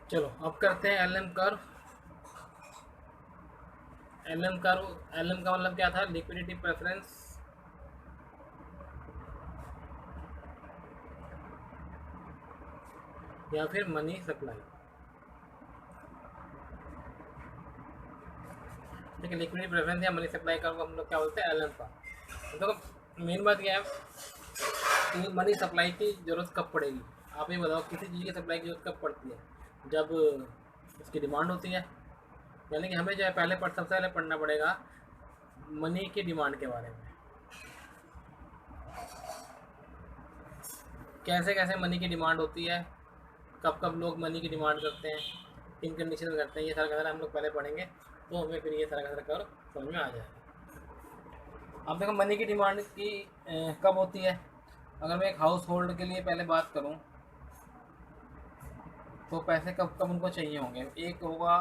चलो अब करते हैं L M curve. L M curve, L M का मतलब क्या था? लिक्विडिटी प्रेफरेंस या फिर मनी सप्लाई। ठीक है, लिक्विडिटी प्रेफरेंस या मनी सप्लाई कर्व को हम लोग क्या बोलते हैं? एल एम का। तो मेन बात क्या है कि मनी सप्लाई की ज़रूरत कब पड़ेगी? आप ये बताओ, किसी चीज़ की सप्लाई की ज़रूरत कब पड़ती है? जब उसकी डिमांड होती है। यानी कि हमें जो है सबसे पहले पढ़ना पड़ेगा मनी की डिमांड के बारे में। कैसे कैसे मनी की डिमांड होती है, कब कब लोग मनी की डिमांड करते हैं, किन कंडीशन में करते हैं, ये सारा का सारा हम लोग पहले पढ़ेंगे। तो हमें फिर ये सारा का सारा कर समझ में आ जाएगा। अब देखो मनी की डिमांड की कब होती है। अगर मैं एक हाउस होल्ड के लिए पहले बात करूँ तो पैसे कब कब उनको चाहिए होंगे? एक होगा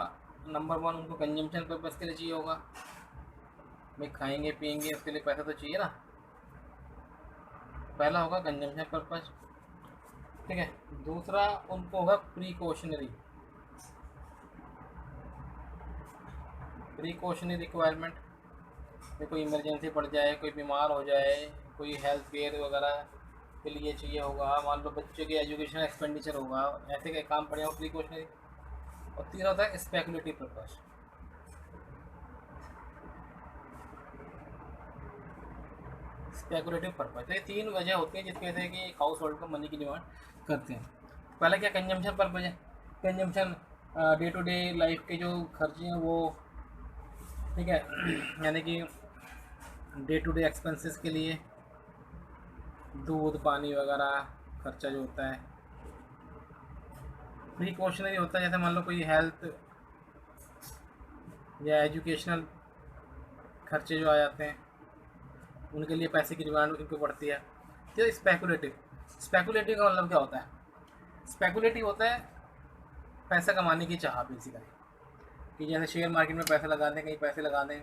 नंबर वन, उनको कंजम्पशन पर्पज़ के लिए चाहिए होगा। भाई खाएंगे पिएंगे उसके लिए पैसा तो चाहिए ना। पहला होगा कंजम्पशन पर्पज़। ठीक है। दूसरा उनको होगा प्रीकॉशनरी, प्रीकॉशनरी रिक्वायरमेंट। कोई इमरजेंसी पड़ जाए, कोई बीमार हो जाए, कोई हेल्थ केयर वगैरह के लिए चाहिए होगा, मान लो बच्चे के एजुकेशन एक्सपेंडिचर होगा, ऐसे के काम पड़े हो प्रीकॉशनरी। और तीसरा होता है स्पेकुलेटिव पर्पज़। स्पेकुलेटिव पर्पज़, तो ये तीन वजह होती है जिसकी वजह से कि हाउस होल्ड को मनी की डिमांड करते हैं। पहला क्या, कंजम्पशन पर्पज़ है। Consumption day to day life के जो खर्चे हैं वो, ठीक है, यानी कि डे टू डे एक्सपेंसेस के लिए दूध पानी वगैरह खर्चा जो होता है। प्रिकॉशनरी होता है, जैसे मान लो कोई हेल्थ या एजुकेशनल खर्चे जो आ जाते हैं, उनके लिए पैसे की डिमांड उनको पड़ती है। तो स्पेकुलेटिव, स्पेकुलेटिव का मतलब क्या होता है? स्पेकुलेटिव होता है पैसा कमाने की चाह बेसिकली, कि जैसे शेयर मार्केट में पैसे लगा दें, कहीं पैसे लगा दें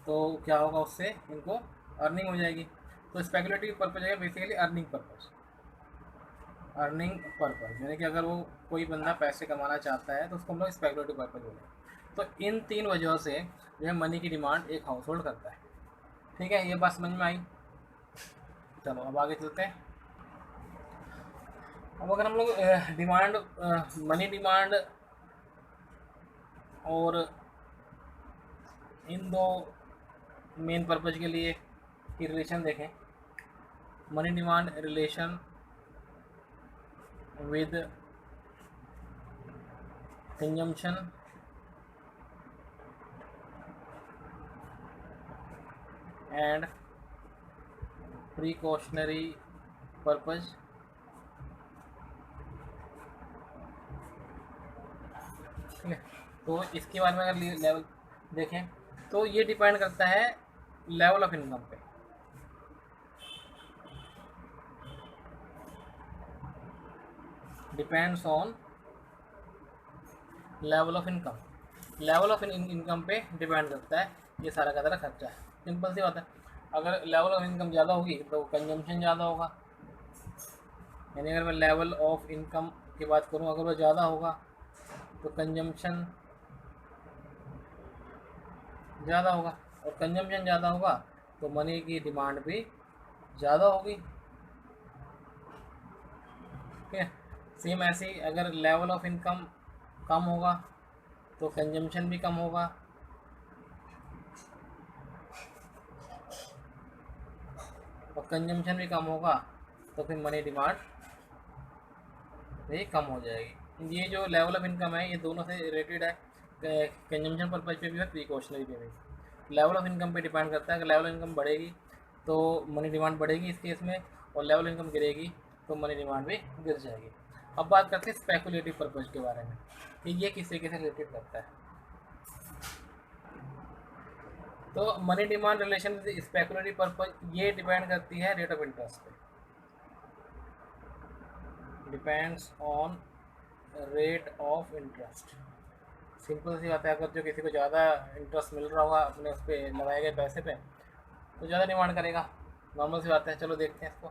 तो क्या होगा, उससे इनको अर्निंग हो जाएगी। तो स्पेकुलेटिव पर्पज़ है basically earning purpose. Earning purpose यानी कि अगर वो कोई बंदा पैसे कमाना चाहता है तो उसको हम लोग स्पेकुलेटिव पर्पज़ बोलेंगे। तो इन तीन वजहों से जो है मनी की डिमांड एक हाउस होल्ड करता है। ठीक है, ये बात समझ में आई। चलो अब आगे चलते हैं। अब अगर हम लोग डिमांड, मनी डिमांड और इन दो मेन पर्पज़ के लिए की रिलेशन देखें, money demand relation with consumption and precautionary purpose. ठीक है, तो इसके बारे में अगर लेवल देखें तो ये डिपेंड करता है लेवल ऑफ इनकम पे। Depends on level of income, level of income पे डिपेंड करता है ये सारा का सारा खर्चा है। सिंपल सी बात है, अगर लेवल ऑफ इनकम ज़्यादा होगी तो कंजम्पशन ज़्यादा होगा। यानी अगर मैं लेवल ऑफ इनकम की बात करूँ, अगर वो ज़्यादा होगा तो कंजम्पशन ज़्यादा होगा, और कंजम्पशन ज़्यादा होगा तो मनी की डिमांड भी ज़्यादा होगी। ठीक है, सेम ऐसे ही अगर लेवल ऑफ इनकम कम होगा तो कंजम्पशन भी कम होगा, और कंजम्पशन भी कम होगा तो फिर मनी डिमांड भी कम हो जाएगी। ये जो लेवल ऑफ इनकम है ये दोनों से रिलेटेड है, कंजम्पशन पर्पज पे भी है, प्रिकॉशनरी पे भी। लेवल ऑफ इनकम पे डिपेंड करता है, अगर लेवल ऑफ इनकम बढ़ेगी तो मनी डिमांड बढ़ेगी इस केस में, और लेवल ऑफ इनकम गिरेगी तो मनी डिमांड भी गिर जाएगी। अब बात करते हैं स्पेकुलेटिव पर्पज के बारे में कि ये किस तरीके से रिलेटेड करता है। तो money demand relation speculative purpose ये डिपेंड करती है रेट ऑफ इंटरेस्ट पे। Depends on rate of interest. Simple सी बात है, अगर जो किसी को ज़्यादा इंटरेस्ट मिल रहा होगा अपने उस पर लगाए गए पैसे पे तो ज़्यादा डिमांड करेगा। नॉर्मल सी बात है, चलो देखते हैं इसको।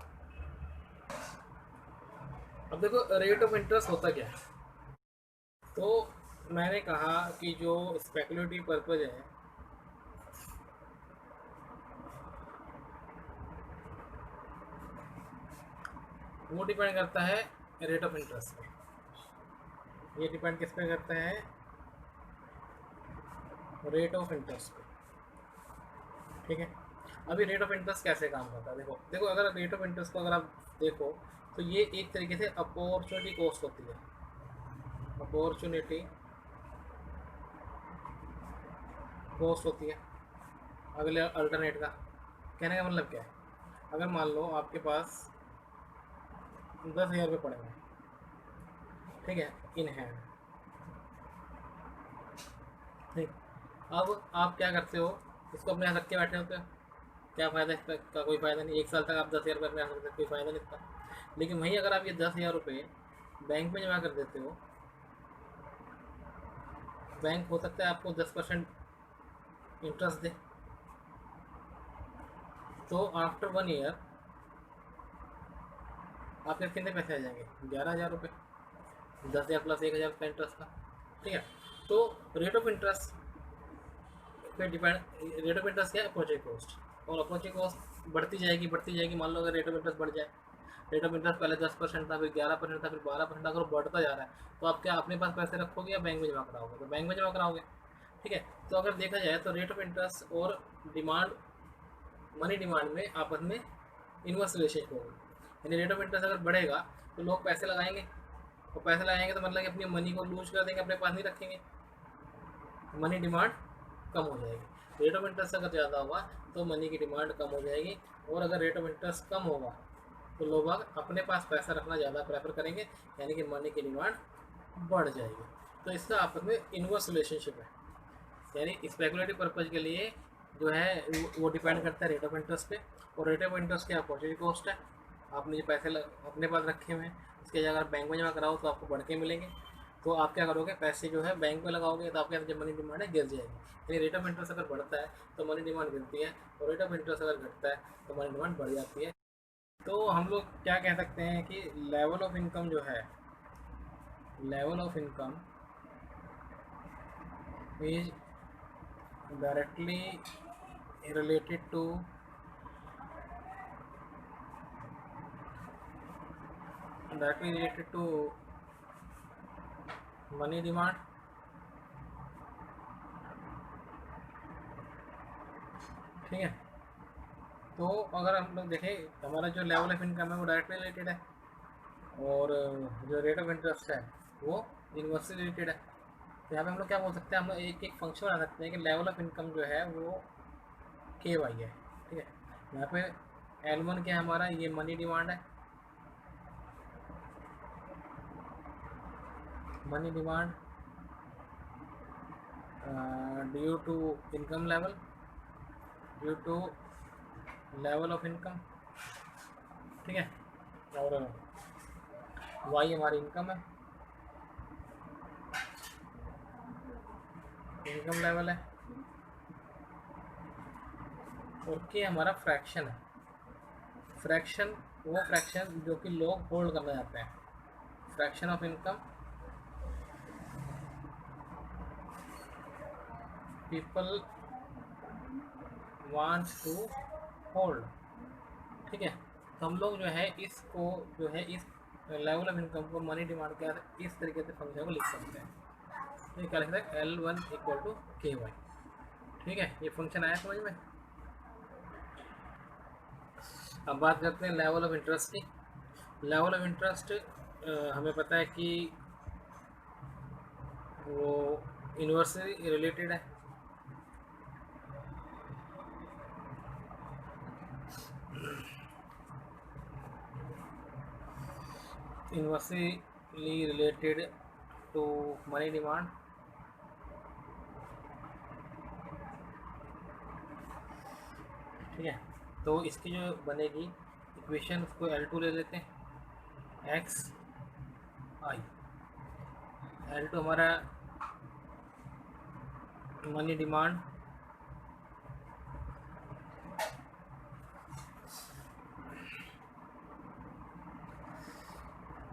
अब देखो रेट ऑफ इंटरेस्ट होता क्या है। तो मैंने कहा कि जो स्पेकुलेटिव पर्पज है वो डिपेंड करता है रेट ऑफ इंटरेस्ट पे। ये डिपेंड किस पे करता है? रेट ऑफ इंटरेस्ट पे। ठीक है, अभी रेट ऑफ इंटरेस्ट कैसे काम करता है? देखो देखो, अगर रेट ऑफ इंटरेस्ट को अगर आप देखो तो ये एक तरीके से अपॉर्चुनिटी कॉस्ट होती है। अपॉर्चुनिटी कॉस्ट होती है अगले अल्टरनेट का। कहने का मतलब क्या है? अगर मान लो आपके पास 10,000 रुपये पड़े हैं, ठीक है, इन हैंड, ठीक। अब आप क्या करते हो? इसको अपने यहाँ रख के बैठे होते हो। क्या फ़ायदा इसका? कोई फ़ायदा नहीं। एक साल तक आप 10,000 रुपये अपने यहाँ रख सकते, कोई फ़ायदा नहीं इसका। लेकिन वहीं अगर आप ये 10,000 रुपये बैंक में जमा कर देते हो, बैंक हो सकता है आपको 10% इंटरेस्ट दे। तो आफ्टर 1 ईयर आपके कितने पैसे आ जाएंगे? 11,000 रुपये। 10,000 प्लस 1,000 का इंटरेस्ट का। ठीक है, तो रेट ऑफ इंटरेस्ट पे डिपेंड। रेट ऑफ इंटरेस्ट क्या है? Opportunity cost. और अपॉर्चुनिटी कॉस्ट बढ़ती जाएगी बढ़ती जाएगी। मान लो अगर रेट ऑफ इंटरेस्ट बढ़ जाए, रेट ऑफ इंटरेस्ट पहले 10% था, फिर 11% था, फिर 12%, अगर बढ़ता जा रहा है तो आप क्या अपने पास पैसे रखोगे या बैंक में जमा कराओगे? तो बैंक में जमा कराओगे। ठीक है, तो अगर देखा जाए तो रेट ऑफ इंटरेस्ट और डिमांड, मनी डिमांड में आपस में इनवर्स रिलेशनशिप होगी। यानी रेट ऑफ इंटरेस्ट अगर बढ़ेगा तो लोग पैसे लगाएंगे, और पैसे लगाएंगे तो मतलब कि अपनी मनी को लूज कर देंगे, अपने पास नहीं रखेंगे, मनी डिमांड कम हो जाएगी। रेट ऑफ इंटरेस्ट अगर ज़्यादा होगा तो मनी की डिमांड कम हो जाएगी, और अगर रेट ऑफ इंटरेस्ट कम होगा तो लोग अपने पास पैसा रखना ज़्यादा प्रेफर करेंगे, यानी कि मनी की डिमांड बढ़ जाएगी। तो इसका आपस में इनवर्स रिलेशनशिप है। यानी स्पेकुलेटिव पर्पज़ के लिए जो है वो डिपेंड करता है रेट ऑफ इंटरेस्ट पे। और रेट ऑफ इंटरेस्ट क्या? अपॉर्चुनिटी कॉस्ट है। आपने जो पैसे अपने पास रखे हुए हैं, इसके अगर बैंक में जमा कराओ तो आपको बढ़ के मिलेंगे। तो आप क्या करोगे? पैसे जो है बैंक में लगाओगे तो आपके जो मनी डिमांड है गिर जाएगी। यानी रेट ऑफ इंटरेस्ट अगर बढ़ता है तो मनी डिमांड गिरती है, और रेट ऑफ इंटरेस्ट अगर घटता है तो मनी डिमांड बढ़ जाती है। तो हम लोग क्या कह सकते हैं कि लेवल ऑफ इनकम जो है, level of income is directly related to money demand. ठीक है, तो अगर हम लोग देखें हमारा जो लेवल ऑफ इनकम है वो डायरेक्टली रिलेटेड है, और जो रेट ऑफ इंटरेस्ट है वो इनवर्सली रिलेटेड है। तो यहाँ पे हम लोग क्या बोल सकते हैं? हम लोग एक एक फंक्शन बना सकते हैं कि लेवल ऑफ इनकम जो है वो KY है। ठीक है, यहाँ पे L1 क्या है हमारा? ये मनी डिमांड है, money demand due to income level, due to level of income. ठीक है, और Y हमारी इनकम है, इनकम लेवल है, और K हमारा फ्रैक्शन है। फ्रैक्शन वो फ्रैक्शन जो कि लोग होल्ड करना चाहते हैं, fraction of income people want to hold. ठीक है, तो हम लोग जो है इसको जो है इस लेवल ऑफ इनकम को मनी डिमांड के इस तरीके से फंक्शन को लिख सकते हैं। तो ये क्या लिखते हैं? L1 equal to KY। ठीक है, ये फंक्शन आया समझ में? अब बात करते हैं लेवल ऑफ इंटरेस्ट की। लेवल ऑफ इंटरेस्ट हमें पता है कि वो इन्वर्सली रिलेटेड है। Inversely related to money demand. ठीक है, तो इसकी जो बनेगी इक्वेशन, उसको L2 ले लेते हैं, XI। L2 हमारा money demand,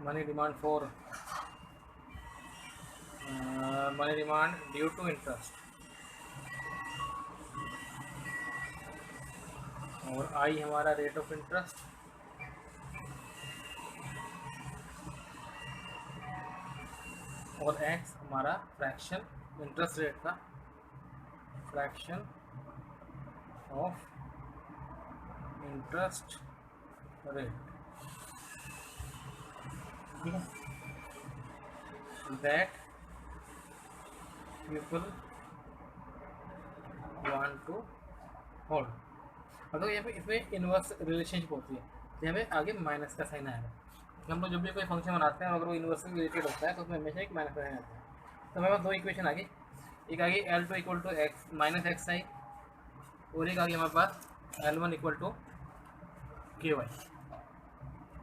money demand for money demand due to interest, और आई हमारा रेट ऑफ इंटरेस्ट, और एक्स हमारा फ्रैक्शन इंटरेस्ट रेट का, फ्रैक्शन ऑफ इंटरेस्ट रेट, ठीक है, that people want to hold. मतलब यहाँ पे इसमें इनवर्स रिलेशनशिप होती है, तो यहाँ पे आगे माइनस का साइन आएगा। हम लोग जब भी कोई फंक्शन बनाते हैं और अगर वो इनवर्स से रिलेटेड होता है तो उसमें हमेशा एक माइनस का साइन आता है। तो हमारे पास दो इक्वेशन आ गई, एक आ गई L2 equal to x minus x i, और एक आ गई हमारे पास L1 equal to k y,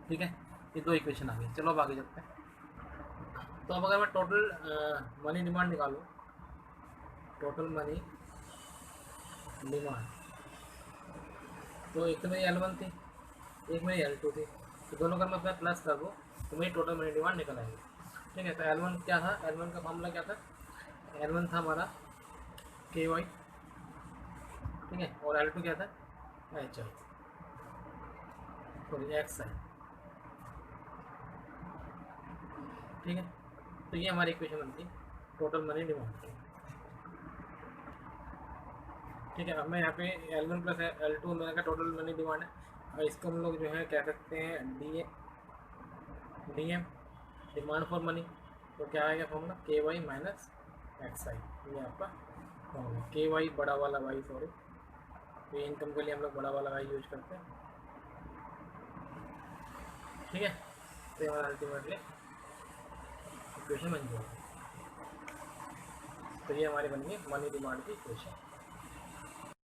ठीक है। ये दो इक्वेशन आ गई। चलो अब आगे चलते हैं। तो अब अगर मैं टोटल मनी डिमांड निकालूँ, टोटल मनी डिमांड, तो एक तो मेरी L1 थी, एक मेरी L2 थी, तो दोनों का मैं उसमें प्लस कर दूँ तो मेरी टोटल मनी डिमांड निकल आएगी, ठीक है। तो L1 क्या था, L1 का फॉर्मूला क्या था, L1 था हमारा के वाई, ठीक है, और L2 क्या था, एच आई, सॉरी एक्स आई, ठीक है। तो ये हमारी इक्वेशन बनती है टोटल मनी डिमांड की, ठीक है। अब मैं यहाँ पे L1 प्लस L2 मेरा का टोटल मनी डिमांड है, और इसको हम लोग जो है कह सकते हैं DM डिमांड फॉर मनी। तो क्या आएगा फॉर्मूला, के वाई माइनस एक्स आई, ये आपका फॉर्मूला, के वाई बड़ा वाला वाई, सॉरी, तो इनकम के लिए हम लोग बड़ा वाला वाई यूज करते हैं, ठीक है। तो हमारा अल्टीमेटली इक्वेशन बन जाएगी। तो ये हमारी बन गई मनी डिमांड की इक्वेशन।